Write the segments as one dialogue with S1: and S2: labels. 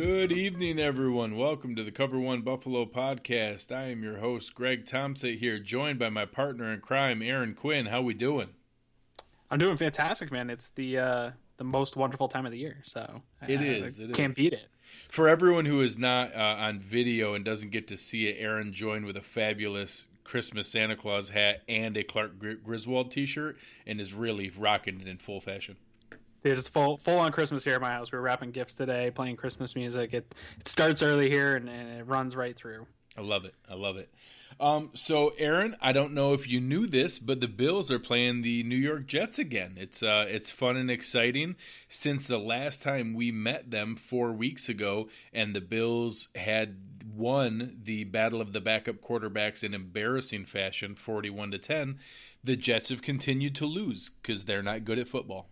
S1: Good evening, everyone. Welcome to the Cover1 Buffalo podcast. I am your host, Greg Thompson, here, joined by my partner in crime, Aaron Quinn. How we doing?
S2: I'm doing fantastic, man. It's the most wonderful time of the year, so
S1: it is.
S2: Can't beat it.
S1: For everyone who is not on video and doesn't get to see it, Aaron joined with a fabulous Christmas Santa Claus hat and a Clark Griswold t-shirt, and is really rocking it in full fashion.
S2: Dude, it's full on Christmas here at my house. We're wrapping gifts today, playing Christmas music. It starts early here and it runs right through.
S1: I love it. So Aaron, I don't know if you knew this, but the Bills are playing the New York Jets again. It's fun and exciting since the last time we met them 4 weeks ago, and the Bills had won the battle of the backup quarterbacks in embarrassing fashion, 41-10. The Jets have continued to lose because they're not good at football.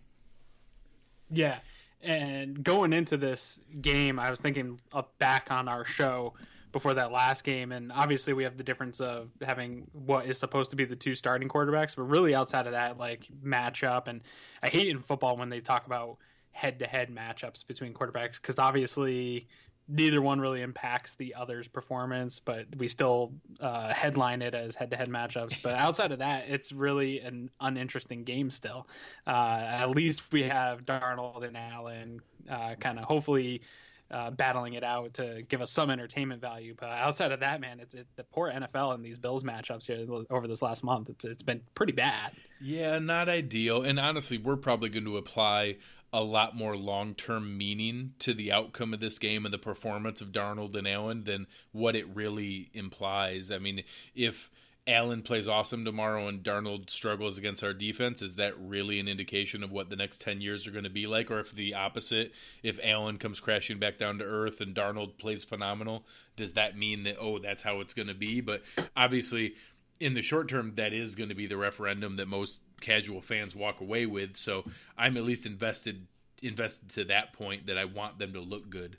S2: Yeah, and going into this game, I was thinking back on our show before that last game, and obviously we have the difference of having what is supposed to be the two starting quarterbacks, but really outside of that, like, matchup, and I hate in football when they talk about head-to-head matchups between quarterbacks, because obviously neither one really impacts the other's performance, but we still headline it as head-to-head matchups. But outside of that, it's really an uninteresting game still. At least we have Darnold and Allen kind of hopefully battling it out to give us some entertainment value. But outside of that, man, it's the poor NFL in these Bills matchups here over this last month. It's been pretty bad.
S1: Yeah, not ideal. And honestly, we're probably going to apply a lot more long-term meaning to the outcome of this game and the performance of Darnold and Allen than what it really implies. I mean, if Allen plays awesome tomorrow and Darnold struggles against our defense, is that really an indication of what the next 10 years are going to be like? Or if the opposite, if Allen comes crashing back down to earth and Darnold plays phenomenal, does that mean that, that's how it's going to be? But obviously, in the short term, that is going to be the referendum that most casual fans walk away with. So I'm at least invested to that point that I want them to look good.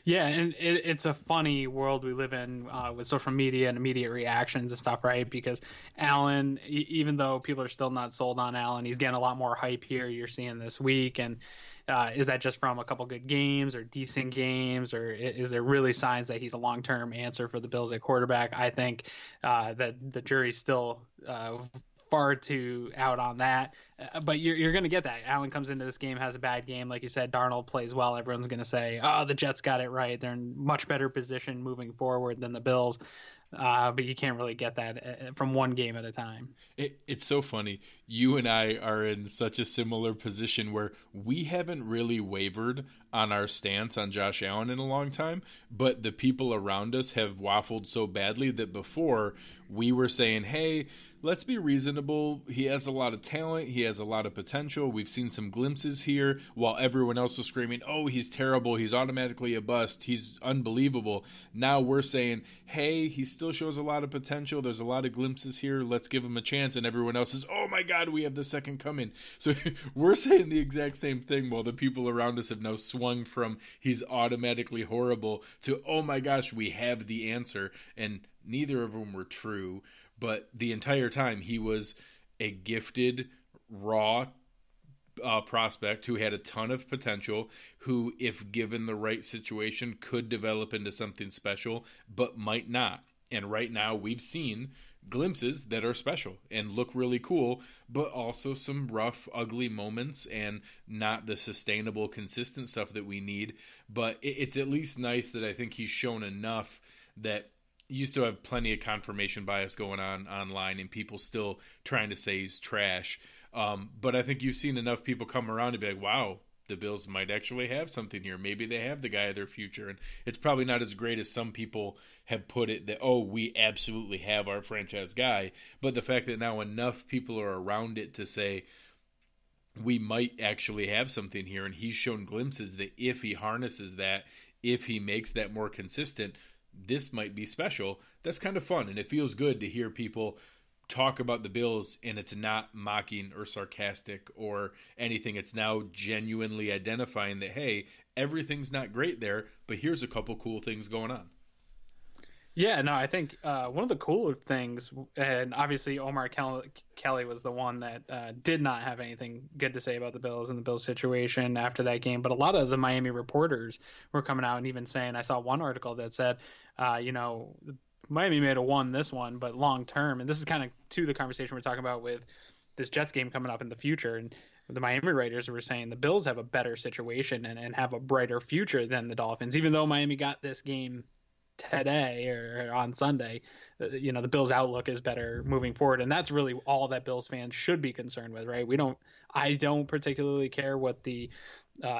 S2: Yeah, and it's a funny world we live in with social media and immediate reactions and stuff, right? Because Allen, even though people are still not sold on Allen, he's getting a lot more hype here you're seeing this week. And is that just from a couple good games or decent games, or is there really signs that he's a long-term answer for the Bills at quarterback? I think that the jury's still far too out on that, but you're going to get that. Allen comes into this game, has a bad game, like you said. Darnold plays well. Everyone's going to say, the Jets got it right. They're in much better position moving forward than the Bills, but you can't really get that from one game at a time.
S1: It's so funny. You and I are in such a similar position where we haven't really wavered on our stance on Josh Allen in a long time, but the people around us have waffled so badly that before we were saying, hey, let's be reasonable. He has a lot of talent. He has a lot of potential. We've seen some glimpses here, while everyone else was screaming, he's terrible. He's automatically a bust. He's unbelievable. Now we're saying, hey, he still shows a lot of potential. There's a lot of glimpses here. Let's give him a chance. And everyone else is, oh my God, we have the second coming. So we're saying the exact same thing, while the people around us have now swung from he's automatically horrible to, oh my gosh, we have the answer. And neither of them were true. But the entire time, he was a gifted, raw prospect who had a ton of potential, who, if given the right situation, could develop into something special, but might not. And right now, we've seen glimpses that are special and look really cool, but also some rough, ugly moments and not the sustainable, consistent stuff that we need. But it's at least nice that I think he's shown enough that you still have plenty of confirmation bias going on online and people still trying to say he's trash. But I think you've seen enough people come around to be like, wow, the Bills might actually have something here. Maybe they have the guy of their future. And it's probably not as great as some people have put it that, we absolutely have our franchise guy. But the fact that now enough people are around it to say, we might actually have something here. And he's shown glimpses that if he harnesses that, if he makes that more consistent, this might be special. That's kind of fun. And it feels good to hear people talk about the Bills and it's not mocking or sarcastic or anything. It's now genuinely identifying that, hey, everything's not great there, but here's a couple cool things going on.
S2: Yeah, no, I think one of the cooler things, and obviously Kelly was the one that did not have anything good to say about the Bills and the Bills situation after that game. But a lot of the Miami reporters were coming out and even saying, I saw one article that said, Miami may have won this one, but long term, and this is kind of to the conversation we're talking about with this Jets game coming up in the future. And the Miami Raiders were saying the Bills have a better situation and have a brighter future than the Dolphins, even though Miami got this game today or on Sunday. The Bills' outlook is better moving forward, and that's really all that Bills fans should be concerned with, right? I don't particularly care what the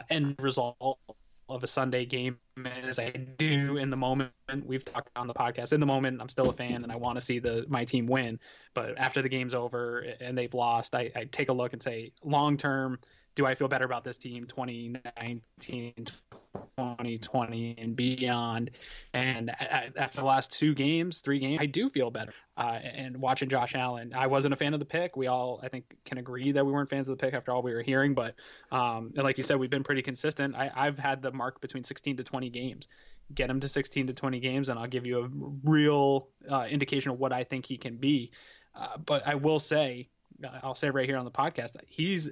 S2: end result of a Sunday game is. I do in the moment. We've talked on the podcast. In the moment, I'm still a fan, and I want to see my team win. But after the game's over and they've lost, I take a look and say, long term, do I feel better about this team 2019, 2020 and beyond? And after the last 3 games, I do feel better. And watching Josh Allen, I wasn't a fan of the pick. We all, I think, can agree that we weren't fans of the pick after all we were hearing. But like you said, we've been pretty consistent. I've had the mark between 16 to 20 games. Get him to 16 to 20 games, and I'll give you a real indication of what I think he can be. But I will say, I'll say right here on the podcast, he's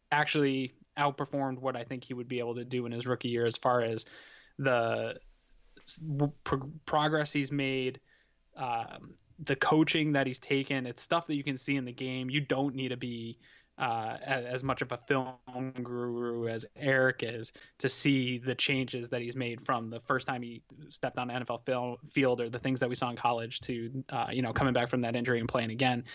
S2: actually outperformed what I think he would be able to do in his rookie year as far as the progress he's made, the coaching that he's taken. It's stuff that you can see in the game. You don't need to be as much of a film guru as Eric is to see the changes that he's made from the first time he stepped on an NFL field, or the things that we saw in college, to coming back from that injury and playing again.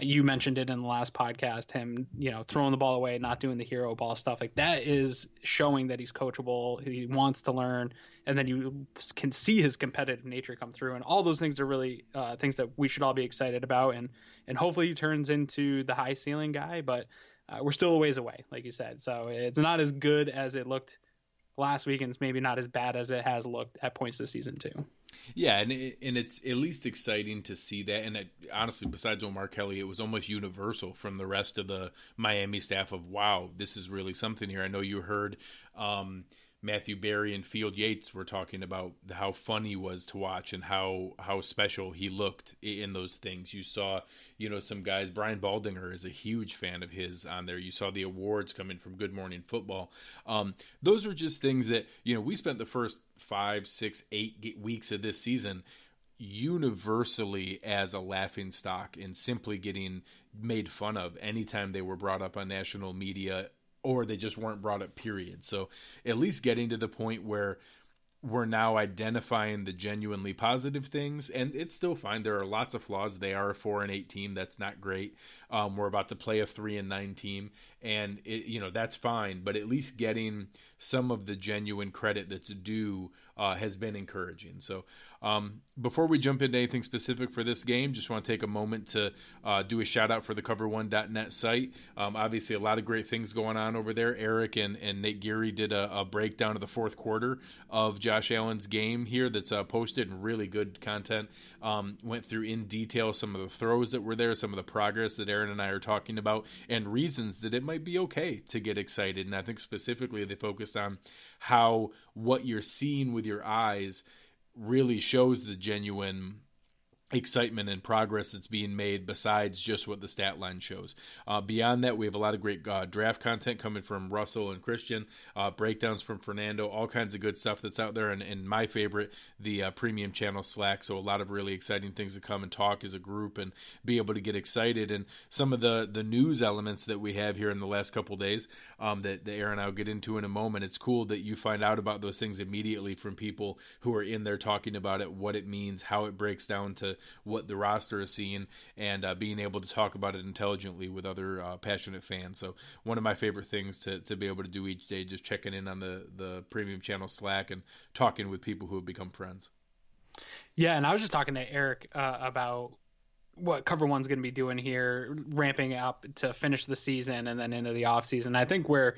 S2: You mentioned it in the last podcast, him, throwing the ball away, not doing the hero ball stuff. Like, that is showing that he's coachable. He wants to learn, and then you can see his competitive nature come through. And all those things are really things that we should all be excited about. And hopefully he turns into the high ceiling guy, but we're still a ways away, like you said. So it's not as good as it looked last week, and it's maybe not as bad as it has looked at points this season too.
S1: Yeah, and it's at least exciting to see that. And honestly, besides Omar Kelly, it was almost universal from the rest of the Miami staff of, wow, this is really something here. I know you heard Matthew Berry and Field Yates were talking about how fun he was to watch and how special he looked in those things. You saw, some guys, Brian Baldinger is a huge fan of his on there. You saw the awards coming from Good Morning Football. Those are just things that, we spent the first 5, 6, 8 weeks of this season universally as a laughing stock and simply getting made fun of anytime they were brought up on national media, or they just weren't brought up, period. So at least getting to the point where we're now identifying the genuinely positive things, and it's still fine. There are lots of flaws. They are a 4-8 team. That's not great. We're about to play a 3-9 team, and that's fine. But at least getting some of the genuine credit that's due has been encouraging. So before we jump into anything specific for this game, just want to take a moment to do a shout out for the Cover1.net site. Obviously, a lot of great things going on over there. Eric and Nate Geary did a breakdown of the fourth quarter of Josh Allen's game here that's posted, and really good content. Went through in detail some of the throws that were there, some of the progress that Aaron and I are talking about, and reasons that it might be okay to get excited. And I think specifically they focused on how what you're seeing with your eyes really shows the genuine excitement and progress that's being made besides just what the stat line shows. Beyond that, we have a lot of great draft content coming from Russell and Christian, breakdowns from Fernando, all kinds of good stuff that's out there, and my favorite, the premium channel Slack. So a lot of really exciting things to come and talk as a group and be able to get excited. And some of the news elements that we have here in the last couple of days that Aaron and I will get into in a moment. It's cool that you find out about those things immediately from people who are in there talking about it, what it means, how it breaks down to what the roster is seeing, and being able to talk about it intelligently with other passionate fans. So one of my favorite things to be able to do each day, just checking in on the premium channel Slack and talking with people who have become friends.
S2: Yeah, and I was just talking to Eric about what Cover1's going to be doing here, ramping up to finish the season and then into the off season. I think where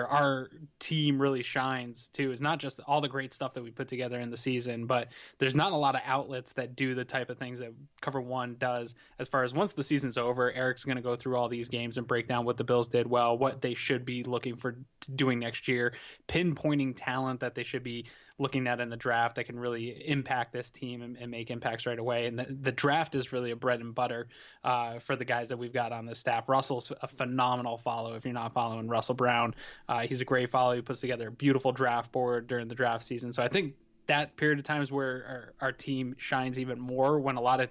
S2: our team really shines too is not just all the great stuff that we put together in the season, but there's not a lot of outlets that do the type of things that Cover1 does. As far as once the season's over, Eric's going to go through all these games and break down what the Bills did well, what they should be looking for doing next year, pinpointing talent that they should be looking at in the draft that can really impact this team and make impacts right away. And the draft is really a bread and butter for the guys that we've got on the staff. Russell's a phenomenal follow if you're not following Russell Brown. He's a great follow. He puts together a beautiful draft board during the draft season. So I think that period of time is where our team shines even more, when a lot of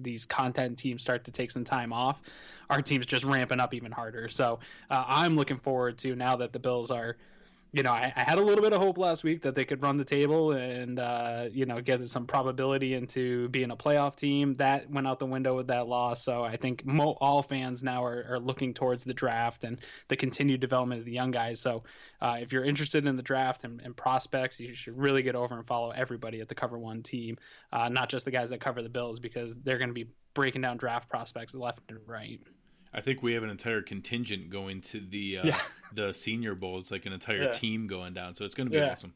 S2: these content teams start to take some time off. Our team's just ramping up even harder. So I'm looking forward to, now that the Bills are, I had a little bit of hope last week that they could run the table and, get some probability into being a playoff team. That went out the window with that loss. So I think all fans now are looking towards the draft and the continued development of the young guys. So if you're interested in the draft and prospects, you should really get over and follow everybody at the Cover1 team, not just the guys that cover the Bills, because they're going to be breaking down draft prospects left and right.
S1: I think we have an entire contingent going to the Senior Bowl. It's like an entire team going down, so it's going to be awesome.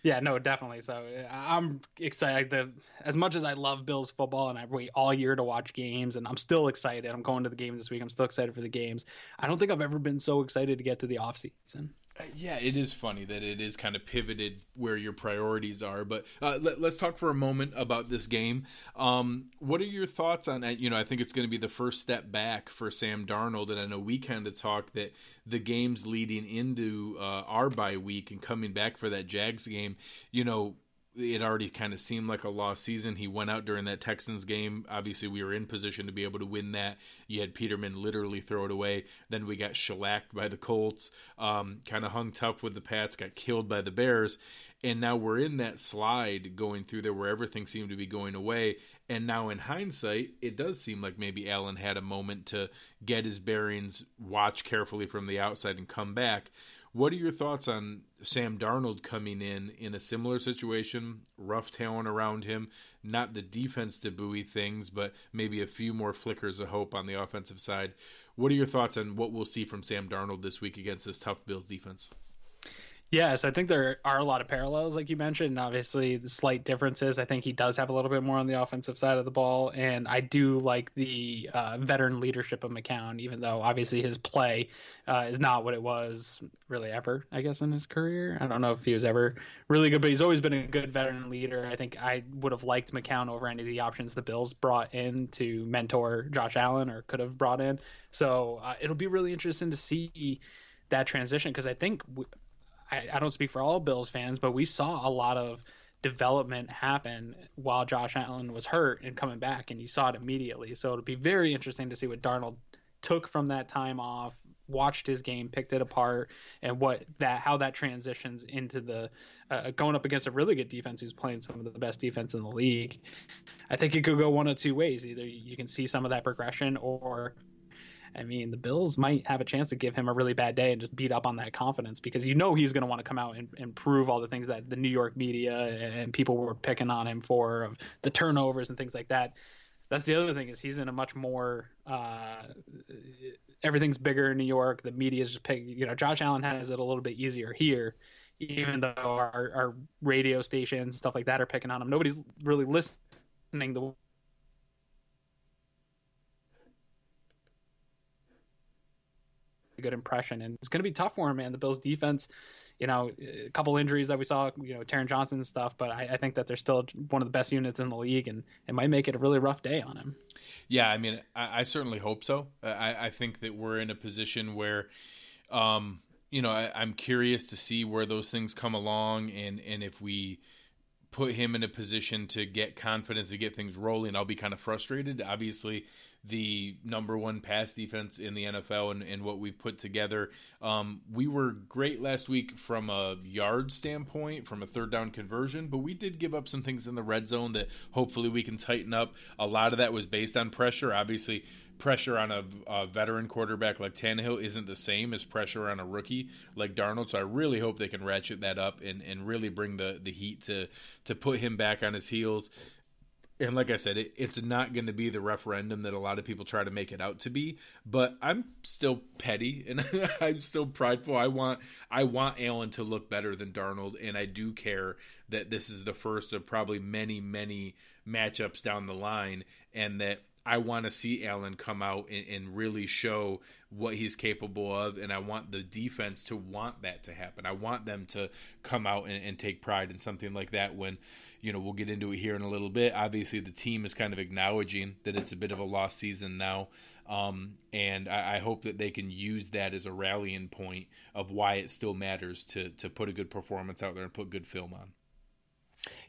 S2: Yeah, no, definitely. So I'm excited. As much as I love Bills football and I wait all year to watch games, and I'm still excited. I'm going to the game this week. I'm still excited for the games. I don't think I've ever been so excited to get to the offseason.
S1: Yeah, it is funny that it is kind of pivoted where your priorities are. But let's talk for a moment about this game. What are your thoughts on that? I think it's going to be the first step back for Sam Darnold. And I know we kind of talked that the games leading into our bye week and coming back for that Jags game, it already kind of seemed like a lost season. He went out during that Texans game. Obviously, we were in position to be able to win that. You had Peterman literally throw it away. Then we got shellacked by the Colts, kind of hung tough with the Pats, got killed by the Bears. And now we're in that slide going through there where everything seemed to be going away. And now in hindsight, it does seem like maybe Allen had a moment to get his bearings, watch carefully from the outside, and come back. What are your thoughts on Sam Darnold coming in a similar situation, rough talent around him, not the defense to buoy things, but maybe a few more flickers of hope on the offensive side? What are your thoughts on what we'll see from Sam Darnold this week against this tough Bills defense?
S2: Yes, I think there are a lot of parallels, like you mentioned, and obviously the slight differences. I think he does have a little bit more on the offensive side of the ball, and I do like the veteran leadership of McCown, even though obviously his play is not what it was really ever, I guess, in his career. I don't know if he was ever really good, but he's always been a good veteran leader. I think I would have liked McCown over any of the options the Bills brought in to mentor Josh Allen, or could have brought in. So it'll be really interesting to see that transition, because I think I don't speak for all Bills fans, but we saw a lot of development happen while Josh Allen was hurt and coming back, and you saw it immediately. So it'll be very interesting to see what Darnold took from that time off, watched his game, picked it apart, and how that transitions into the going up against a really good defense who's playing some of the best defense in the league. I think it could go one of two ways. Either you can see some of that progression, or the Bills might have a chance to give him a really bad day and just beat up on that confidence, because he's going to want to come out and prove all the things that the New York media and people were picking on him for, of the turnovers and things like that. That's the other thing, is he's in a much more everything's bigger in New York. The media is just picking. Josh Allen has it a little bit easier here, even though our radio stations, stuff like that, are picking on him. Nobody's really listening the good impression, and it's going to be tough for him, man. The Bills defense, a couple injuries that we saw, Taron Johnson and stuff, but I think that they're still one of the best units in the league, and it might make it a really rough day on him.
S1: Yeah, I certainly hope so. I think that we're in a position where, I'm curious to see where those things come along, and if we put him in a position to get confidence, to get things rolling, I'll be kind of frustrated. Obviously, the number one pass defense in the NFL and what we've put together. We were great last week from a yard standpoint, from a third down conversion, but we did give up some things in the red zone that hopefully we can tighten up. A lot of that was based on pressure. Obviously, pressure on a veteran quarterback like Tannehill isn't the same as pressure on a rookie like Darnold, so I really hope they can ratchet that up and really bring the heat to put him back on his heels. And like I said, it's not going to be the referendum that a lot of people try to make it out to be, but I'm still petty and I'm still prideful. I want Allen to look better than Darnold, and I do care that this is the first of probably many, many matchups down the line, and that I want to see Allen come out and really show what he's capable of, and I want the defense to want that to happen. I want them to come out and take pride in something like that when, we'll get into it here in a little bit. Obviously, the team is kind of acknowledging that it's a bit of a lost season now, and I hope that they can use that as a rallying point of why it still matters to put a good performance out there and put good film on.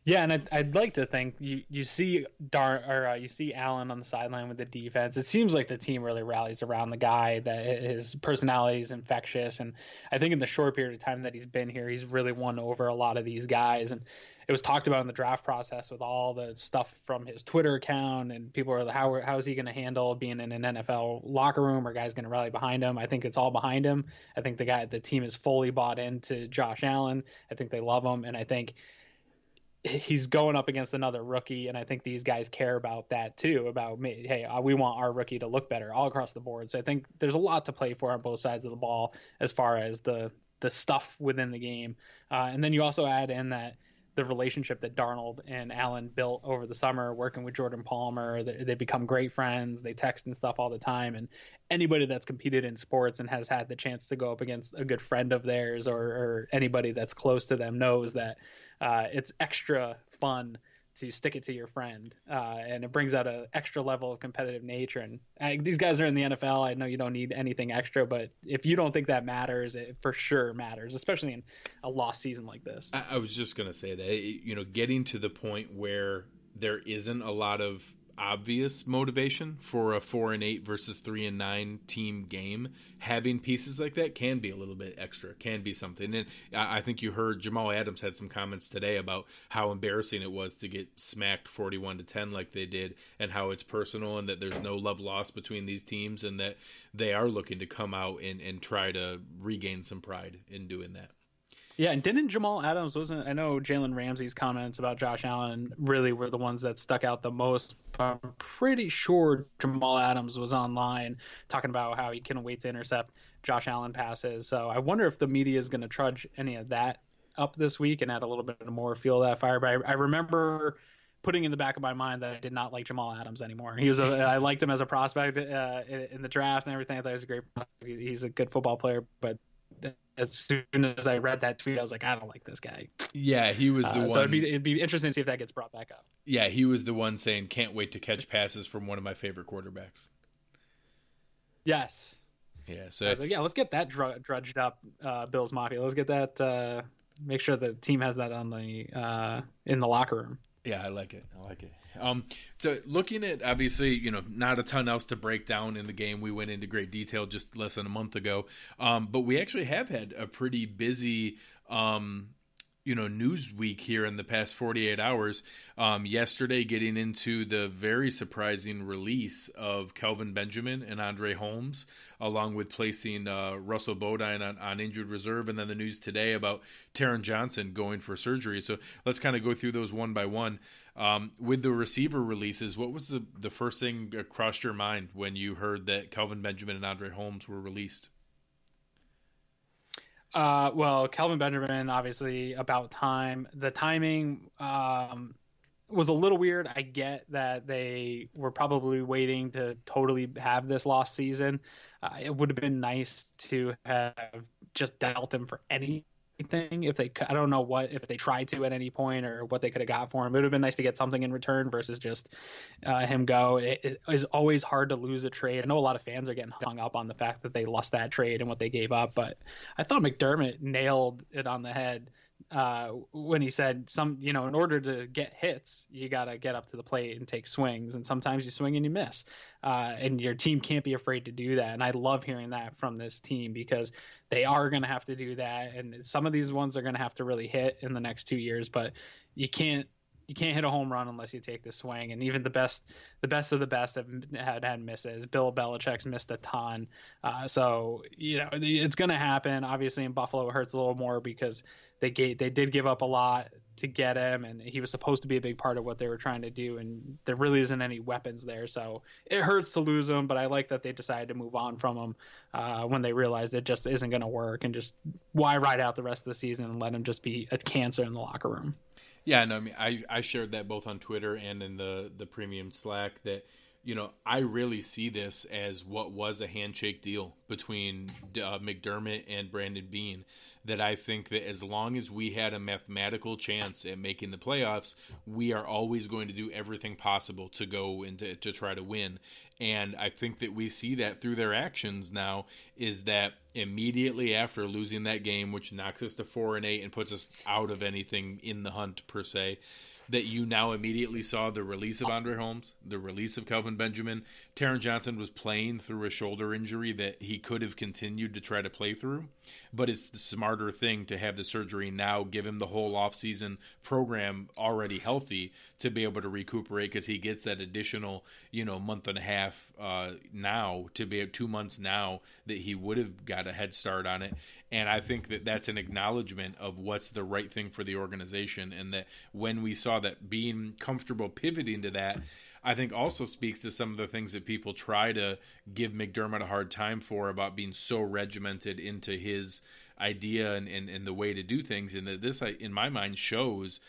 S2: Yeah, and I'd like to think you see you see Allen on the sideline with the defense. It seems like the team really rallies around the guy, that his personality is infectious, and I think in the short period of time that he's been here, he's really won over a lot of these guys. And it was talked about in the draft process with all the stuff from his Twitter account, and people are like, how is he going to handle being in an NFL locker room? Or guys going to rally behind him? I think it's all behind him. I think the team is fully bought into Josh Allen. I think they love him, and I think he's going up against another rookie, and I think these guys care about that too, about me. Hey, we want our rookie to look better all across the board. So I think there's a lot to play for on both sides of the ball as far as the stuff within the game. And then you also add in that the relationship that Darnold and Allen built over the summer, working with Jordan Palmer, they become great friends. They text and stuff all the time. And anybody that's competed in sports and has had the chance to go up against a good friend of theirs or anybody that's close to them knows that it's extra fun to stick it to your friend, and it brings out an extra level of competitive nature. And these guys are in the NFL. I know you don't need anything extra, but if you don't think that matters, it for sure matters, especially in a lost season like this.
S1: I was just going to say that, getting to the point where there isn't a lot of obvious motivation for a 4-8 versus 3-9 team game, having pieces like that can be a little bit extra, can be something. And I think you heard Jamal Adams had some comments today about how embarrassing it was to get smacked 41-10 like they did, and how it's personal and that there's no love lost between these teams, and that they are looking to come out and try to regain some pride in doing that.
S2: Yeah, and didn't Jamal Adams I know Jalen Ramsey's comments about Josh Allen really were the ones that stuck out the most. I'm pretty sure Jamal Adams was online talking about how he couldn't wait to intercept Josh Allen passes. So I wonder if the media is going to trudge any of that up this week and add a little bit more fuel to that fire. But I remember putting in the back of my mind that I did not like Jamal Adams anymore. I liked him as a prospect in the draft and everything. I thought he was a great prospect. He's a good football player, but as soon as I read that tweet, I was like, I don't like this guy.
S1: Yeah, he was the one.
S2: So it'd be interesting to see if that gets brought back up.
S1: Yeah, he was the one saying, can't wait to catch passes from one of my favorite quarterbacks.
S2: Yes.
S1: Yeah, so
S2: I was like, let's get that drudged up, Bills Mafia. Let's get that, make sure the team has that on the in the locker room.
S1: Yeah, I like it. So looking at, obviously, not a ton else to break down in the game. We went into great detail just less than a month ago. But we actually have had a pretty busy, news week here in the past 48 hours. Yesterday, getting into the very surprising release of Kelvin Benjamin and Andre Holmes, along with placing Russell Bodine on injured reserve, and then the news today about Taron Johnson going for surgery. So let's kind of go through those one by one. With the receiver releases, what was the first thing that crossed your mind when you heard that Kelvin Benjamin and Andre Holmes were released?
S2: Well, Kelvin Benjamin, obviously about time. The timing was a little weird. I get that they were probably waiting to totally have this lost season. It would have been nice to have just dealt him for anything if they I don't know if they tried to at any point or what they could have got for him. It would have been nice to get something in return versus just him go. It is always hard to lose a trade. I know a lot of fans are getting hung up on the fact that they lost that trade and what they gave up, but I thought McDermott nailed it on the head when he said in order to get hits, you got to get up to the plate and take swings, and sometimes you swing and you miss, and your team can't be afraid to do that. And I love hearing that from this team because they are going to have to do that, and some of these ones are going to have to really hit in the next 2 years, but you can't hit a home run unless you take the swing. And even the best of the best have had misses. Bill Belichick's missed a ton. So it's going to happen. Obviously in Buffalo it hurts a little more because they did give up a lot to get him, and he was supposed to be a big part of what they were trying to do, and there really isn't any weapons there. So it hurts to lose him, but I like that they decided to move on from him when they realized it just isn't going to work, and just why ride out the rest of the season and let him just be a cancer in the locker room.
S1: Yeah, no, I mean, I shared that both on Twitter and in the premium Slack that, I really see this as what was a handshake deal between McDermott and Brandon Beane. That I think that as long as we had a mathematical chance at making the playoffs, we are always going to do everything possible to go and to try to win. And I think that we see that through their actions now, is that immediately after losing that game, which knocks us to 4-8 and puts us out of anything in the hunt per se, that you now immediately saw the release of Andre Holmes, the release of Kelvin Benjamin. Taron Johnson was playing through a shoulder injury that he could have continued to try to play through, but it's the smarter thing to have the surgery now, give him the whole offseason program already healthy to be able to recuperate, because he gets that additional, month and a half now, to be 2 months now that he would have got a head start on it. And I think that that's an acknowledgement of what's the right thing for the organization, and that when we saw that, being comfortable pivoting to that, I think also speaks to some of the things that people try to give McDermott a hard time for, about being so regimented into his idea and the way to do things. And that this, in my mind, shows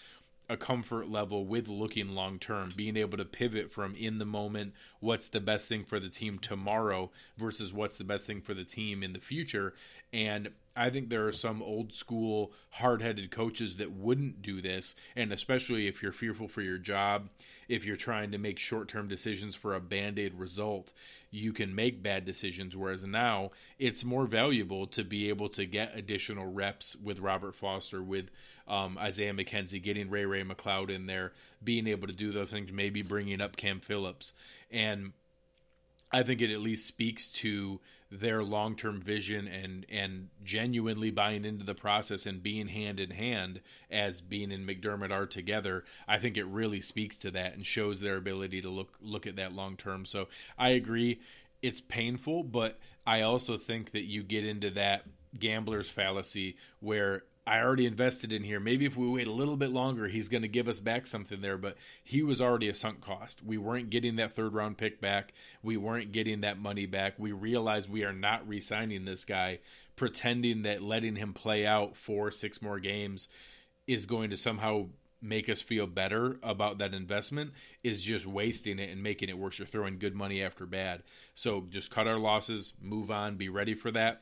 S1: a comfort level with looking long term, being able to pivot from in the moment, what's the best thing for the team tomorrow versus what's the best thing for the team in the future. And I think there are some old school hard-headed coaches that wouldn't do this, and especially if you're fearful for your job, if you're trying to make short-term decisions for a Band-Aid result, you can make bad decisions, whereas now it's more valuable to be able to get additional reps with Robert Foster, with Isaiah McKenzie, getting Ray McLeod in there, being able to do those things, maybe bringing up Cam Phillips. And I think it at least speaks to their long-term vision and genuinely buying into the process and being hand in hand, as Beane and McDermott are together. I think it really speaks to that and shows their ability to look at that long-term. So I agree, it's painful, but I also think that you get into that gambler's fallacy where I already invested in here. Maybe if we wait a little bit longer, he's going to give us back something there. But he was already a sunk cost. We weren't getting that third-round pick back. We weren't getting that money back. We realized we are not re-signing this guy, pretending that letting him play out 4-6 more games is going to somehow make us feel better about that investment is just wasting it and making it worse. You're throwing good money after bad. So just cut our losses, move on, be ready for that.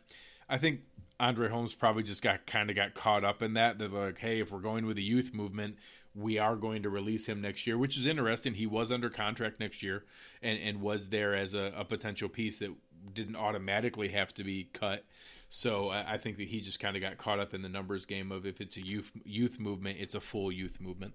S1: I think Andre Holmes probably just got caught up in that. They're like, hey, if we're going with the youth movement, we are going to release him next year, which is interesting. He was under contract next year and was there as a potential piece that didn't automatically have to be cut. So I think that he just kind of got caught up in the numbers game of, if it's a youth movement, it's a full youth movement.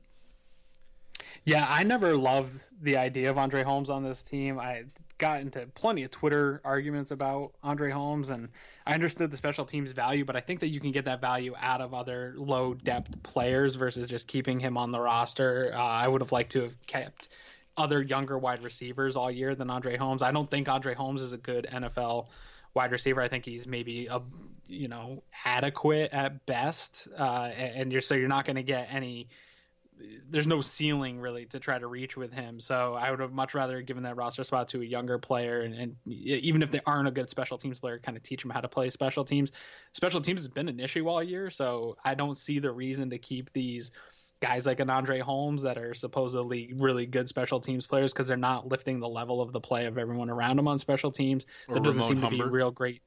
S2: Yeah, I never loved the idea of Andre Holmes on this team. I got into plenty of Twitter arguments about Andre Holmes, and I understood the special teams value, but I think that you can get that value out of other low-depth players versus just keeping him on the roster. I would have liked to have kept other younger wide receivers all year than Andre Holmes. I don't think Andre Holmes is a good NFL wide receiver. I think he's maybe adequate at best, and you're not going to get any. There's no ceiling really to try to reach with him. So I would have much rather given that roster spot to a younger player. And even if they aren't a good special teams player, kind of teach them how to play special teams. Special teams has been an issue all year. So I don't see the reason to keep these guys like an Andre Holmes that are supposedly really good special teams players, because they're not lifting the level of the play of everyone around them on special teams. There doesn't seem to be real great.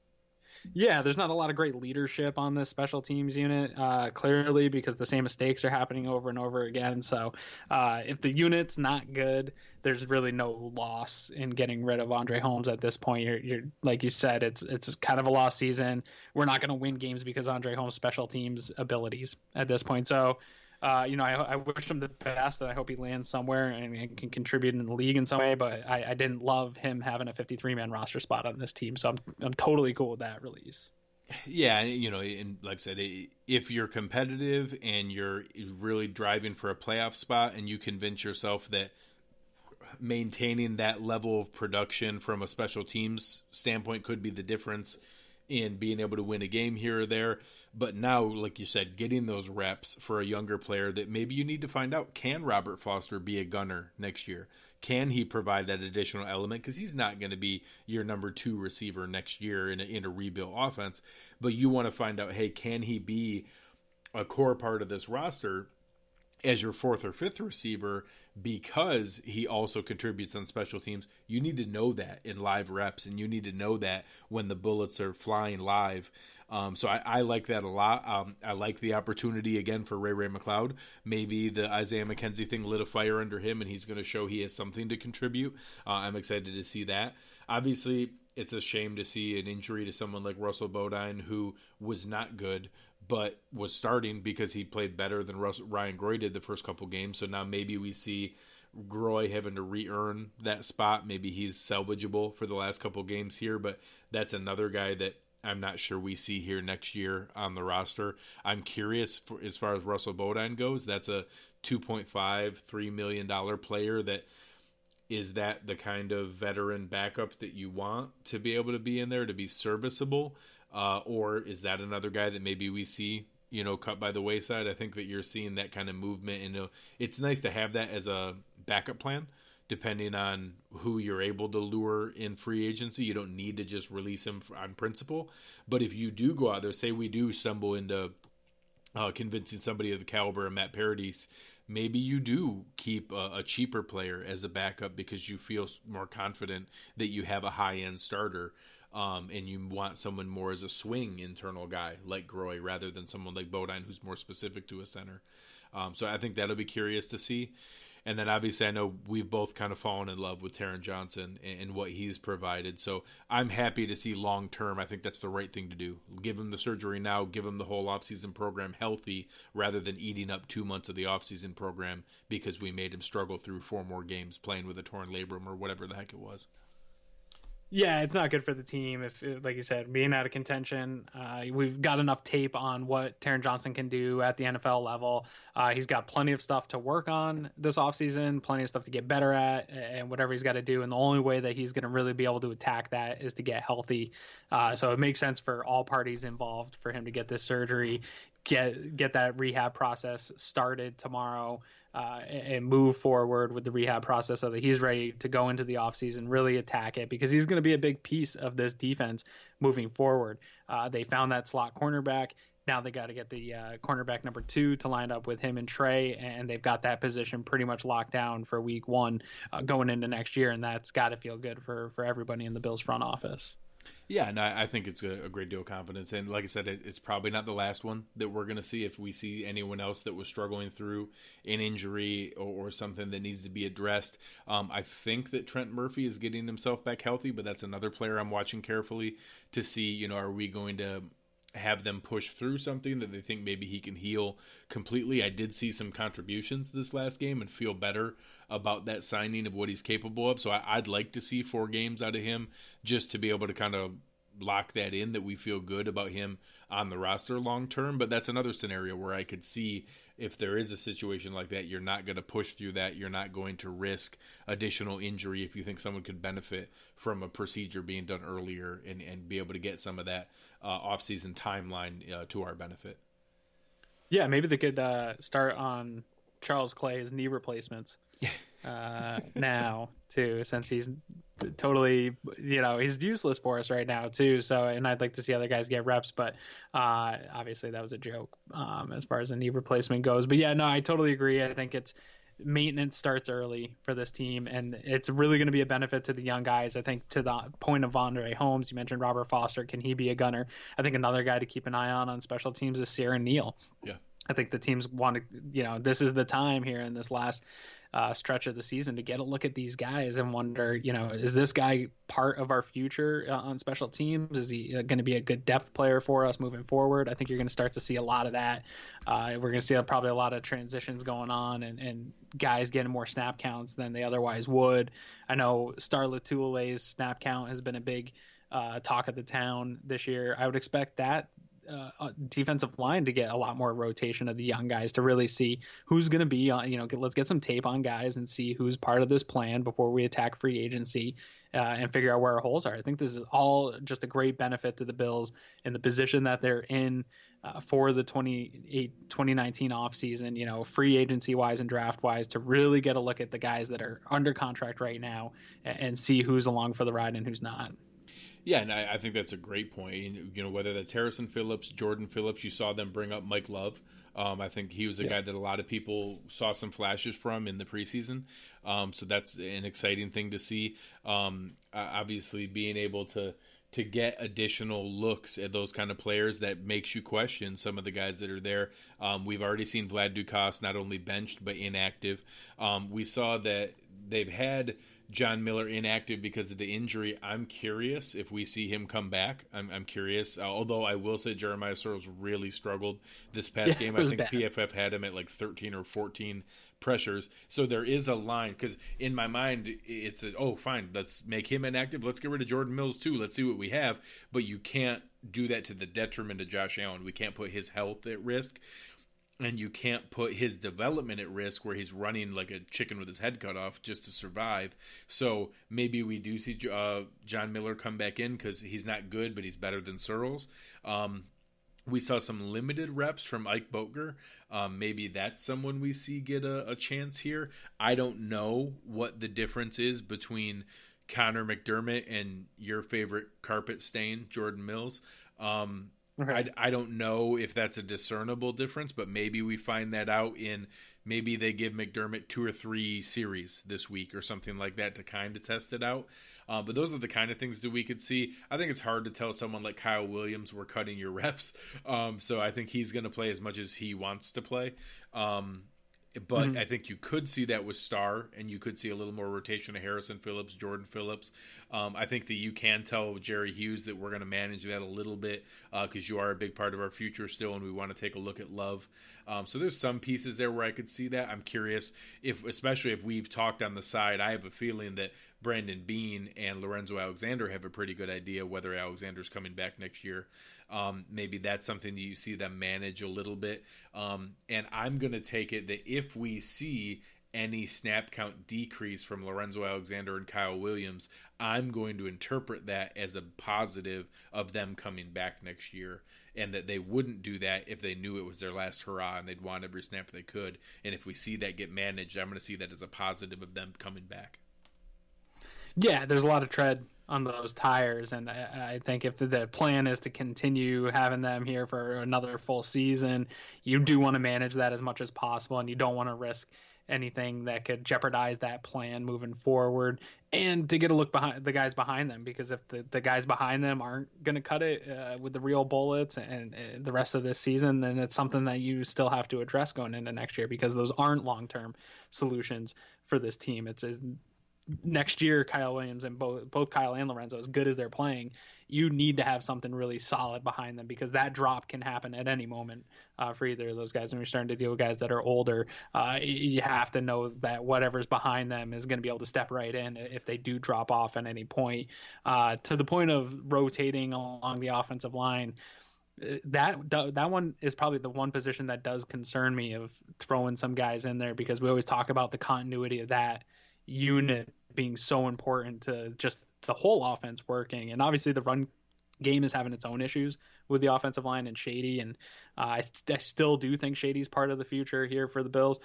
S2: Yeah, there's not a lot of great leadership on this special teams unit, clearly, because the same mistakes are happening over and over again. So if the unit's not good, there's really no loss in getting rid of Andre Holmes at this point. You're like you said, it's kind of a lost season. We're not going to win games because Andre Holmes' special teams abilities at this point. So I wish him the best, and I hope he lands somewhere and can contribute in the league in some way. But I didn't love him having a 53-man roster spot on this team, so I'm totally cool with that release.
S1: Yeah, and like I said, if you're competitive and you're really driving for a playoff spot, and you convince yourself that maintaining that level of production from a special teams standpoint could be the difference in being able to win a game here or there. But now, like you said, getting those reps for a younger player that maybe you need to find out, can Robert Foster be a gunner next year? Can he provide that additional element? Because he's not going to be your number 2 receiver next year in a rebuilt offense. But you want to find out, hey, can he be a core part of this roster? as your fourth or fifth receiver because he also contributes on special teams. You need to know that in live reps, and you need to know that when the bullets are flying live. So I like that a lot. I like the opportunity, again, for Ray McLeod. Maybe the Isaiah McKenzie thing lit a fire under him, and he's going to show he has something to contribute. I'm excited to see that. Obviously, it's a shame to see an injury to someone like Russell Bodine, who was not good, but was starting because he played better than Ryan Groy did the first couple games. So now maybe we see Groy having to re-earn that spot. Maybe he's salvageable for the last couple games here, but that's another guy that I'm not sure we see here next year on the roster. I'm curious as far as Russell Bodine goes. That's a $2.5, $3 million player. Is that the kind of veteran backup that you want to be able to be in there to be serviceable? Or is that another guy that maybe we see, cut by the wayside? I think that you're seeing that kind of movement, and it's nice to have that as a backup plan, depending on who you're able to lure in free agency. You don't need to just release him on principle. But if you do go out there, say we do stumble into convincing somebody of the caliber of Matt Paradis, maybe you do keep a cheaper player as a backup because you feel more confident that you have a high-end starter. And you want someone more as a swing internal guy like Groy rather than someone like Bodine who's more specific to a center. So I think that'll be curious to see. And then obviously I know we've both kind of fallen in love with Taron Johnson and what he's provided. So I'm happy to see long term. I think that's the right thing to do. Give him the surgery now, give him the whole offseason program healthy rather than eating up 2 months of the offseason program because we made him struggle through 4 more games playing with a torn labrum or whatever the heck it was.
S2: Yeah, it's not good for the team if, like you said, being out of contention. We've got enough tape on what Taron Johnson can do at the NFL level. He's got plenty of stuff to work on this offseason, plenty of stuff to get better at, and whatever he's got to do. And the only way that he's going to really be able to attack that is to get healthy. So it makes sense for all parties involved for him to get this surgery, get that rehab process started tomorrow. And move forward with the rehab process so that he's ready to go into the offseason, really attack it, because he's going to be a big piece of this defense moving forward. They found that slot cornerback. Now they got to get the cornerback number 2 to line up with him and Trey, and they've got that position pretty much locked down for week 1 going into next year, and that's got to feel good for everybody in the Bills front office.
S1: Yeah, and I think it's a great deal of confidence. And like I said, it's probably not the last one that we're going to see. If we see anyone else that was struggling through an injury or something that needs to be addressed, I think that Trent Murphy is getting himself back healthy, but that's another player I'm watching carefully to see, are we going to have them push through something that they think maybe he can heal completely. I did see some contributions this last game and feel better about that signing of what he's capable of. So I'd like to see 4 games out of him just to be able to kind of lock that in, that we feel good about him on the roster long term. But that's another scenario where I could see if there is a situation like that, you're not going to push through that. You're not going to risk additional injury if you think someone could benefit from a procedure being done earlier and be able to get some of that offseason timeline to our benefit.
S2: Yeah, maybe they could start on Charles Clay's knee replacements now too, since he's totally, he's useless for us right now too. So, and I'd like to see other guys get reps, but obviously that was a joke as far as a knee replacement goes. But yeah, no, I totally agree. I think it's maintenance starts early for this team, and it's really going to be a benefit to the young guys. I think to the point of Andre Holmes, you mentioned Robert Foster. Can he be a gunner? I think another guy to keep an eye on special teams is Sierra Neal.
S1: Yeah.
S2: I think the teams want to, this is the time here in this last stretch of the season to get a look at these guys and wonder, is this guy part of our future on special teams? Is he going to be a good depth player for us moving forward? I think you're going to start to see a lot of that. We're going to see probably a lot of transitions going on and guys getting more snap counts than they otherwise would. I know Star Latule's snap count has been a big talk of the town this year. I would expect that defensive line to get a lot more rotation of the young guys to really see who's going to be on, let's get some tape on guys and see who's part of this plan before we attack free agency and figure out where our holes are. I think this is all just a great benefit to the Bills in the position that they're in for the 2019 offseason, free agency wise and draft wise, to really get a look at the guys that are under contract right now and see who's along for the ride and who's not.
S1: Yeah, and I think that's a great point. You know, whether that's Harrison Phillips, Jordan Phillips, you saw them bring up Mike Love. I think he was a guy that a lot of people saw some flashes from in the preseason. So that's an exciting thing to see. Obviously, being able to get additional looks at those kind of players that makes you question some of the guys that are there. We've already seen Vlad Dukas not only benched but inactive. We saw that they've had John Miller inactive because of the injury. I'm curious if we see him come back. I'm curious. Although I will say Jeremiah Sorrells really struggled this past game. I think bad. PFF had him at like 13 or 14 pressures. So there is a line, because in my mind it's fine, let's make him inactive. Let's get rid of Jordan Mills too. Let's see what we have. But you can't do that to the detriment of Josh Allen. We can't put his health at risk. And you can't put his development at risk where he's running like a chicken with his head cut off just to survive. So maybe we do see John Miller come back in because he's not good, but he's better than Searles. We saw some limited reps from Ike Boettger. Maybe that's someone we see get a chance here. I don't know what the difference is between Connor McDermott and your favorite carpet stain, Jordan Mills. Okay. I don't know if that's a discernible difference, but maybe we find that out maybe they give McDermott 2 or 3 series this week or something like that to kind of test it out. But those are the kind of things that we could see. I think it's hard to tell someone like Kyle Williams, we're cutting your reps. So I think he's going to play as much as he wants to play. But I think you could see that with Starr, and you could see a little more rotation of Harrison Phillips, Jordan Phillips. I think that you can tell Jerry Hughes that we're going to manage that a little bit because you are a big part of our future still, and we want to take a look at Love. So there's some pieces there where I could see that. I'm curious, especially if we've talked on the side, I have a feeling that Brandon Beane and Lorenzo Alexander have a pretty good idea whether Alexander's coming back next year. Maybe that's something that you see them manage a little bit. And I'm going to take it that if we see any snap count decrease from Lorenzo Alexander and Kyle Williams, I'm going to interpret that as a positive of them coming back next year, and that they wouldn't do that if they knew it was their last hurrah and they'd want every snap they could. And if we see that get managed, I'm going to see that as a positive of them coming back.
S2: Yeah, there's a lot of tread on those tires, and I think if the plan is to continue having them here for another full season, you do want to manage that as much as possible, and you don't want to risk anything that could jeopardize that plan moving forward, and to get a look behind the guys behind them, because if the guys behind them aren't going to cut it with the real bullets and the rest of this season, then it's something that you still have to address going into next year, because those aren't long-term solutions for this team. Next year, Kyle Williams and both Kyle and Lorenzo, as good as they're playing, you need to have something really solid behind them, because that drop can happen at any moment for either of those guys. And we're starting to deal with guys that are older. You have to know that whatever's behind them is going to be able to step right in if they do drop off at any point. To the point of rotating along the offensive line, that one is probably the one position that does concern me, of throwing some guys in there, because we always talk about the continuity of that unit being so important to just the whole offense working. And obviously the run game is having its own issues with the offensive line and Shady, and I still do think Shady's part of the future here for the Bills,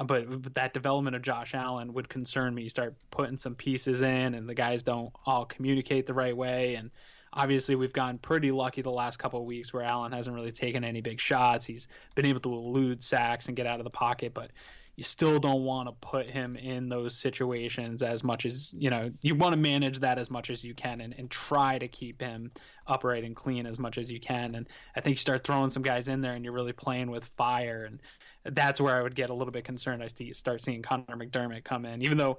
S2: but that development of Josh Allen would concern me. You start putting some pieces in and the guys don't all communicate the right way, and obviously we've gotten pretty lucky the last couple of weeks where Allen hasn't really taken any big shots. He's been able to elude sacks and get out of the pocket, but you still don't want to put him in those situations as much as, you want to manage that as much as you can and try to keep him upright and clean as much as you can. And I think you start throwing some guys in there and you're really playing with fire. And that's where I would get a little bit concerned. I start seeing Connor McDermott come in, even though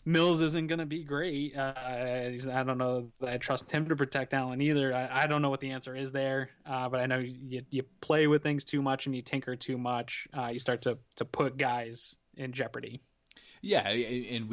S2: Mills isn't going to be great. I don't know that I trust him to protect Allen either. I don't know what the answer is there, but I know you play with things too much and you tinker too much. You start to put guys in jeopardy.
S1: Yeah, and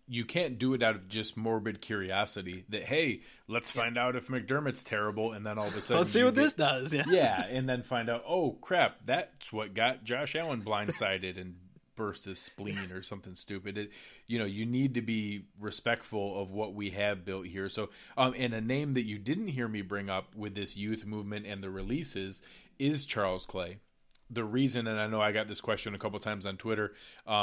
S1: you can't do it out of just morbid curiosity that, hey, let's find out if McDermott's terrible, and then all of a sudden
S2: let's see what this does.
S1: Yeah, and then find out, oh crap, that's what got Josh Allen blindsided and burst his spleen or something stupid. You need to be respectful of what we have built here. So, and a name that you didn't hear me bring up with this youth movement and the releases is Charles Clay, the reason, and I know I got this question a couple times on Twitter,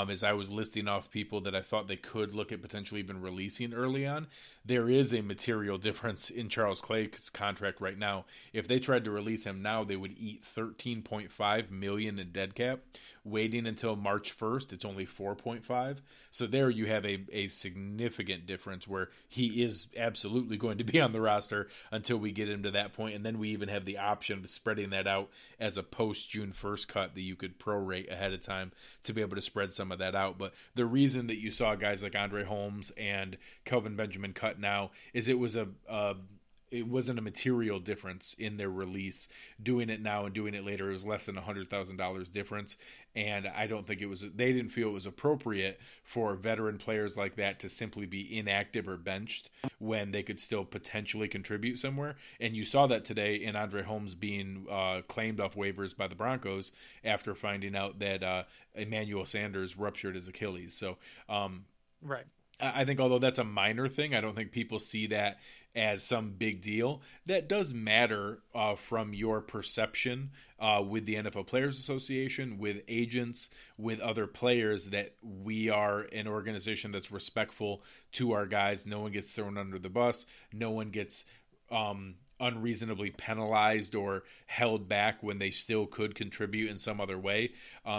S1: is I was listing off people that I thought they could look at potentially even releasing early on. There is a material difference in Charles Clay's contract right now. If they tried to release him now, they would eat $13.5 million in dead cap. Waiting until March 1st, it's only 4.5. So there you have a significant difference where he is absolutely going to be on the roster until we get him to that point, and then we even have the option of spreading that out as a post June 1st cut that you could prorate ahead of time to be able to spread some of that out. But the reason that you saw guys like Andre Holmes and Kelvin Benjamin cut now is it wasn't a material difference in their release. Doing it now and doing it later, it was less than $100,000 difference. And I don't think they didn't feel it was appropriate for veteran players like that to simply be inactive or benched when they could still potentially contribute somewhere. And you saw that today in Andre Holmes being claimed off waivers by the Broncos after finding out that Emmanuel Sanders ruptured his Achilles. So,
S2: right.
S1: I think although that's a minor thing, I don't think people see that as some big deal. That does matter from your perception with the NFL Players Association, with agents, with other players, that we are an organization that's respectful to our guys. No one gets thrown under the bus. No one gets unreasonably penalized or held back when they still could contribute in some other way.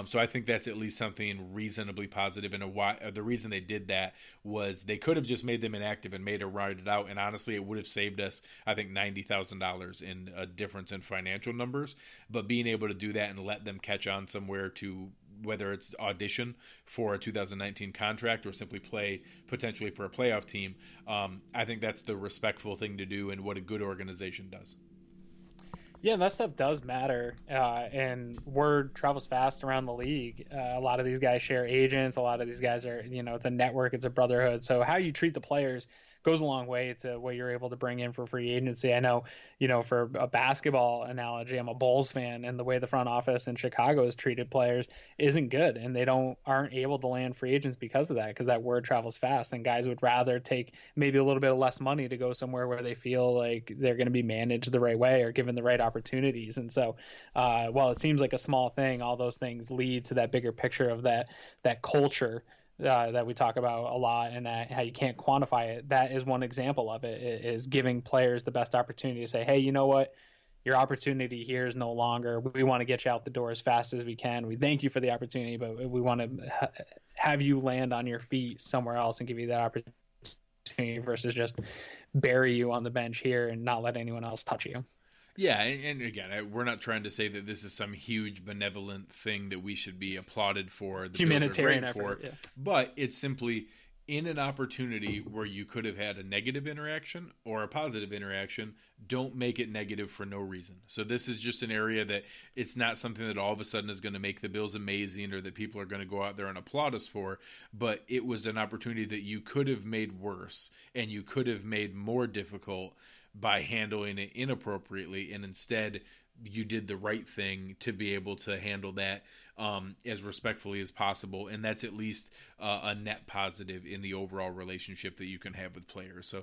S1: So I think that's at least something reasonably positive. And the reason they did that was they could have just made them inactive and made it ride it out. And honestly, it would have saved us, I think, $90,000 in a difference in financial numbers. But being able to do that and let them catch on somewhere to, whether it's audition for a 2019 contract or simply play potentially for a playoff team, I think that's the respectful thing to do and what a good organization does.
S2: Yeah, that stuff does matter, and word travels fast around the league. A lot of these guys share agents. A lot of these guys are, it's a network, it's a brotherhood. So how you treat the players goes a long way to what you're able to bring in for free agency. I know, for a basketball analogy, I'm a Bulls fan, and the way the front office in Chicago has treated players isn't good, and they aren't able to land free agents because of that, because that word travels fast, and guys would rather take maybe a little bit of less money to go somewhere where they feel like they're going to be managed the right way or given the right opportunities. And so while it seems like a small thing, all those things lead to that bigger picture of that culture that we talk about a lot, and that how you can't quantify it. That is one example of it, is giving players the best opportunity to say, hey, you know what? Your opportunity here is no longer. We want to get you out the door as fast as we can. We thank you for the opportunity, but we want to have you land on your feet somewhere else and give you that opportunity versus just bury you on the bench here and not let anyone else touch you.
S1: Yeah, and again, we're not trying to say that this is some huge benevolent thing that we should be applauded for. The humanitarian effort, yeah. But it's simply in an opportunity where you could have had a negative interaction or a positive interaction, don't make it negative for no reason. So this is just an area that it's not something that all of a sudden is going to make the Bills amazing or that people are going to go out there and applaud us for, but it was an opportunity that you could have made worse and you could have made more difficult by handling it inappropriately, and instead you did the right thing to be able to handle that as respectfully as possible, and that's at least a net positive in the overall relationship that you can have with players. So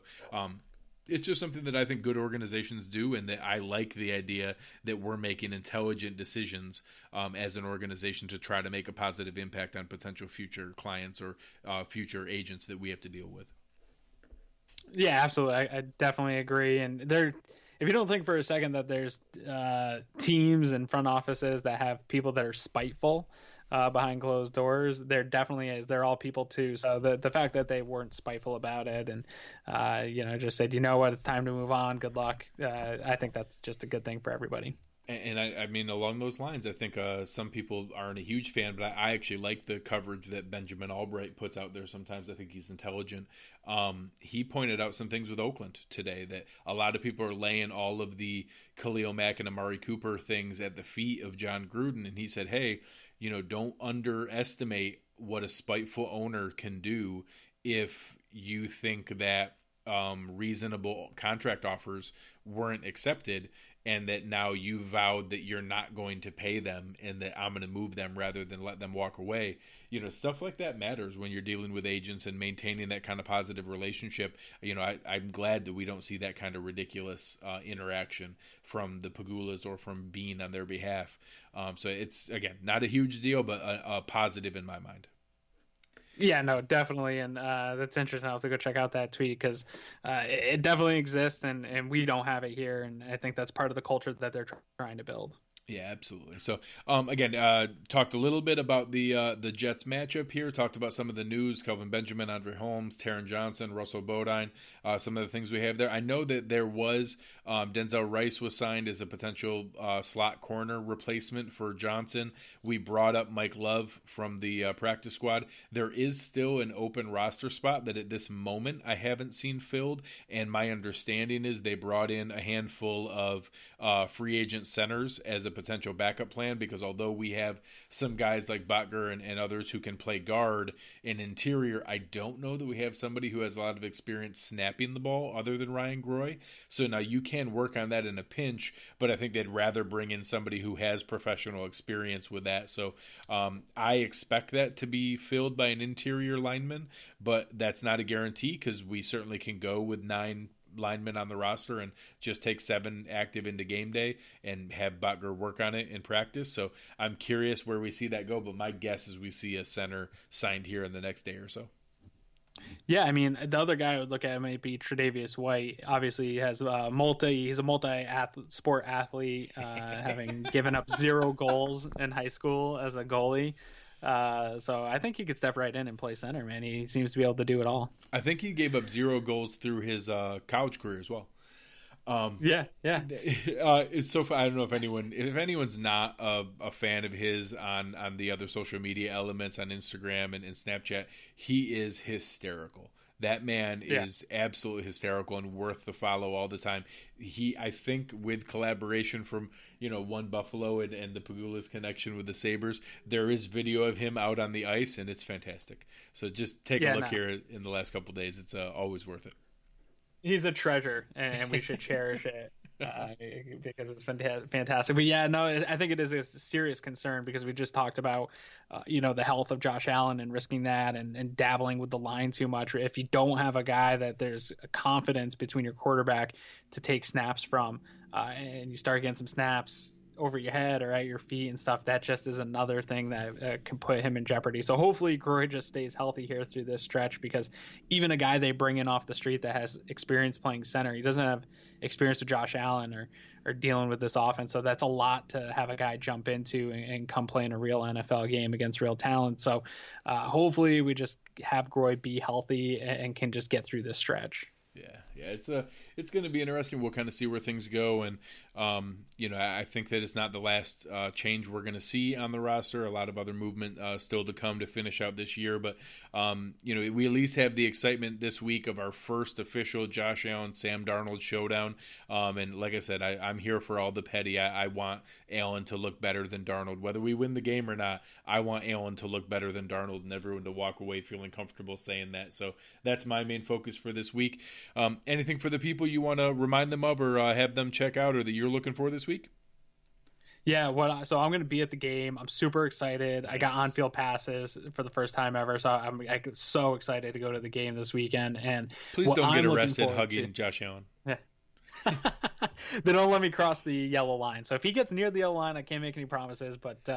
S1: it's just something that I think good organizations do, and that I like the idea that we're making intelligent decisions as an organization to try to make a positive impact on potential future clients or future agents that we have to deal with.
S2: Yeah, absolutely. I definitely agree. And if you don't think for a second that there's teams and front offices that have people that are spiteful behind closed doors, there definitely is. They're all people too. So the fact that they weren't spiteful about it and just said, you know what, it's time to move on. Good luck. I think that's just a good thing for everybody.
S1: And I mean, along those lines, I think some people aren't a huge fan, but I actually like the coverage that Benjamin Albright puts out there sometimes. I think he's intelligent. He pointed out some things with Oakland today that a lot of people are laying all of the Khalil Mack and Amari Cooper things at the feet of John Gruden. And he said, hey, don't underestimate what a spiteful owner can do if you think that reasonable contract offers weren't accepted, and that now you vowed that you're not going to pay them and that I'm going to move them rather than let them walk away. Stuff like that matters when you're dealing with agents and maintaining that kind of positive relationship. I'm glad that we don't see that kind of ridiculous interaction from the Pagulas or from Bean on their behalf. So it's, again, not a huge deal, but a positive in my mind.
S2: Yeah, no, definitely. And that's interesting. I'll have to go check out that tweet because it definitely exists and we don't have it here. And I think that's part of the culture that they're trying to build.
S1: Yeah, absolutely. So, again, talked a little bit about the Jets matchup here. Talked about some of the news: Kelvin Benjamin, Andre Holmes, Taron Johnson, Russell Bodine. Some of the things we have there. I know that there was Denzel Rice was signed as a potential slot corner replacement for Johnson. We brought up Mike Love from the practice squad. There is still an open roster spot that at this moment I haven't seen filled, and my understanding is they brought in a handful of free agent centers as a potential backup plan, because although we have some guys like Butker and others who can play guard and interior, I don't know that we have somebody who has a lot of experience snapping the ball other than Ryan Groy. So now you can work on that in a pinch, but I think they'd rather bring in somebody who has professional experience with that. So I expect that to be filled by an interior lineman, but that's not a guarantee because we certainly can go with 9 linemen on the roster and just take 7 active into game day and have Butker work on it in practice. So I'm curious where we see that go, but my guess is we see a center signed here in the next day or so.
S2: Yeah, I mean, the other guy I would look at might be Tre'Davious White. Obviously, he has he's a multi-sport athlete, having given up 0 goals in high school as a goalie. So I think he could step right in and play center, man. He seems to be able to do it all.
S1: I think he gave up 0 goals through his college career as well.
S2: Yeah.
S1: It's so I don't know if anyone's not a fan of his on the other social media elements on Instagram and Snapchat. He is hysterical. That man is absolutely hysterical and worth the follow all the time. I think with collaboration from, One Buffalo and the Pagulas connection with the Sabres, there is video of him out on the ice, and it's fantastic. So just take a look here in the last couple of days. It's always worth it. He's
S2: a treasure, and we should cherish it because it's fantastic. But yeah, no, I think it is a serious concern because we just talked about, the health of Josh Allen and risking that and dabbling with the line too much. If you don't have a guy that there's a confidence between your quarterback to take snaps from, and you start getting some snaps over your head or at your feet and stuff, that just is another thing that can put him in jeopardy. So hopefully Groy just stays healthy here through this stretch, because even a guy they bring in off the street that has experience playing center, he doesn't have experience with Josh Allen or dealing with this offense. So that's a lot to have a guy jump into and come play in a real NFL game against real talent. So hopefully we just have Groy be healthy and can just get through this stretch.
S1: Yeah, it's going to be interesting. We'll kind of see where things go, and I think that it's not the last change we're going to see on the roster. A lot of other movement still to come to finish out this year, but we at least have the excitement this week of our first official Josh Allen Sam Darnold showdown. And like I said, I'm here for all the petty. I want Allen to look better than Darnold, whether we win the game or not. I want Allen to look better than Darnold, and everyone to walk away feeling comfortable saying that. So that's my main focus for this week. Anything for the people you want to remind them of or have them check out or that you're looking for this week?
S2: Yeah, so I'm going to be at the game. I'm super excited. Nice. I got on-field passes for the first time ever, so I'm so excited to go to the game this weekend. And
S1: please don't get arrested hugging Josh Allen.
S2: Yeah. They don't let me cross the yellow line. So if he gets near the yellow line, I can't make any promises, but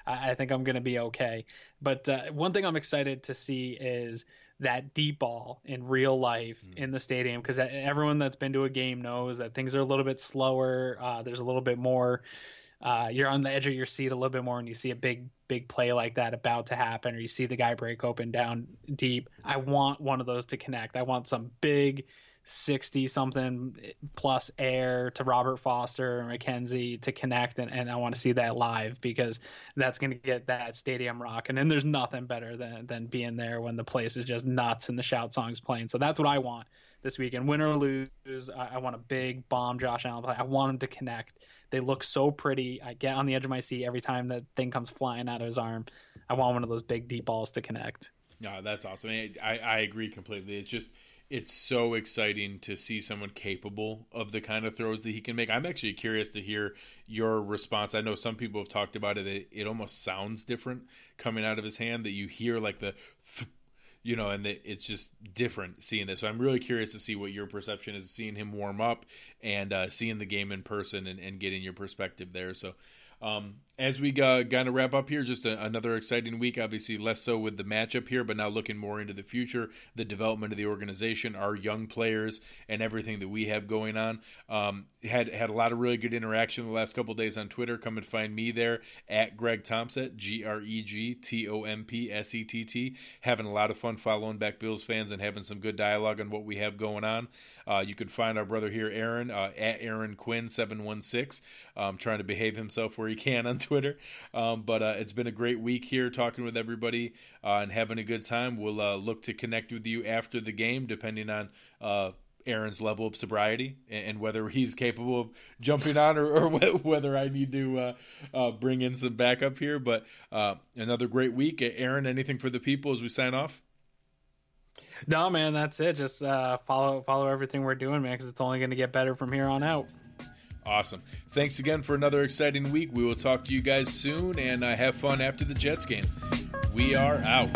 S2: I think I'm going to be okay. But one thing I'm excited to see is that deep ball in real life in the stadium, because everyone that's been to a game knows that things are a little bit slower. There's a little bit more. You're on the edge of your seat a little bit more, and you see a big play like that about to happen, or you see the guy break open down deep. I want one of those to connect. I want some big 60-something plus air to Robert Foster or McKenzie to connect, and I want to see that live, because that's going to get that stadium rocking. And there's nothing better than being there when the place is just nuts and the shout song's playing. So that's what I want this weekend. Win or lose, I want a big bomb Josh Allen play. I want him to connect. They look so pretty. I get on the edge of my seat every time that thing comes flying out of his arm. I want one of those big deep balls to connect.
S1: No, that's awesome. I agree completely. It's just it's so exciting to see someone capable of the kind of throws that he can make. I'm actually curious to hear your response. I know some people have talked about it. It almost sounds different coming out of his hand, that you hear like the, and it's just different seeing this. So I'm really curious to see what your perception is, seeing him warm up and seeing the game in person and getting your perspective there. So as we kind of wrap up here, just another exciting week, obviously less so with the matchup here, but now looking more into the future, the development of the organization, our young players, and everything that we have going on. Had a lot of really good interaction the last couple of days on Twitter. Come and find me there at Greg Thompsett, GregTompsett. Having a lot of fun following back Bills fans and having some good dialogue on what we have going on. You can find our brother here, Aaron, at Aaron Quinn 716, trying to behave himself where he can on Twitter. But it's been a great week here talking with everybody and having a good time. We'll look to connect with you after the game, depending on Aaron's level of sobriety and whether he's capable of jumping on or whether I need to bring in some backup here. But another great week. Aaron, anything for the people as we sign off?
S2: No, man, that's it. Just follow everything we're doing, man, because it's only going to get better from here on out.
S1: Awesome. Thanks again for another exciting week. We will talk to you guys soon, and have fun after the Jets game. We are out.